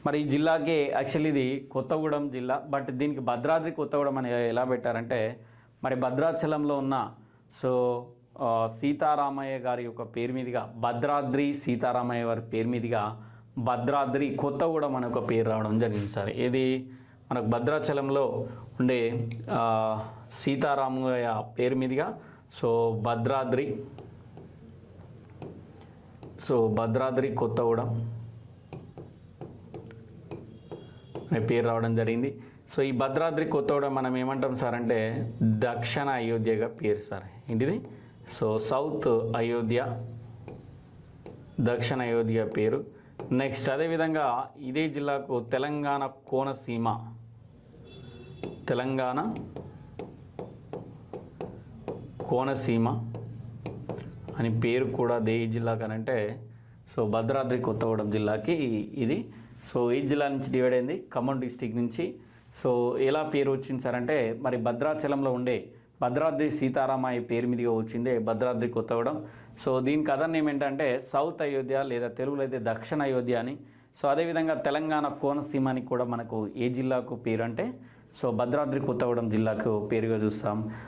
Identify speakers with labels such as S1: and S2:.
S1: మరి ఈ జిల్లాకి యాక్చువల్లీ ఇది కొత్తగూడెం జిల్లా, బట్ దీనికి భద్రాద్రి కొత్తగూడెం అని ఎలా పెట్టారంటే మరి భద్రాచలంలో ఉన్న సీతారామయ్య గారి యొక్క పేరు మీదుగా భద్రాద్రి సీతారామయ్య వారి పేరు మీదుగా భద్రాద్రి కొత్తగూడెం అనే ఒక పేరు రావడం జరిగింది సార్. ఇది మనకు భద్రాచలంలో ఉండే సీతారామయ్య పేరు మీదుగా భద్రాద్రి కొత్తగూడెం అనే పేరు రావడం జరిగింది. ఈ భద్రాద్రి కొత్తగూడెం మనం ఏమంటాం సార్ అంటే దక్షిణ అయోధ్యగా పేరు సార్. ఏంటిది? సౌత్ అయోధ్య, దక్షిణ అయోధ్య పేరు. నెక్స్ట్ అదేవిధంగా ఇదే జిల్లాకు తెలంగాణ కోనసీమ అని పేరు కూడా ఏ జిల్లాకు అనంటే భద్రాద్రి కొత్తగూడెం జిల్లాకి ఇది. ఈ జిల్లా నుంచి డివైడ్ అయింది ఖమ్మం డిస్టిక్ నుంచి. ఎలా పేరు వచ్చింది సార్ అంటే మరి భద్రాచలంలో ఉండే భద్రాద్రి సీతారామయ్య పేరు మీదుగా వచ్చిందే భద్రాద్రి కొత్తగూడెం. దీనికి అదర్ నేమ్ ఏంటంటే సౌత్ అయోధ్య లేదా తెలుగులో అయితే దక్షిణ అయోధ్య అని. అదేవిధంగా తెలంగాణ కోనసీమ అని కూడా మనకు ఏ జిల్లాకు పేరు అంటే భద్రాద్రి కొత్తగూడెం జిల్లాకు పేరుగా చూస్తాం.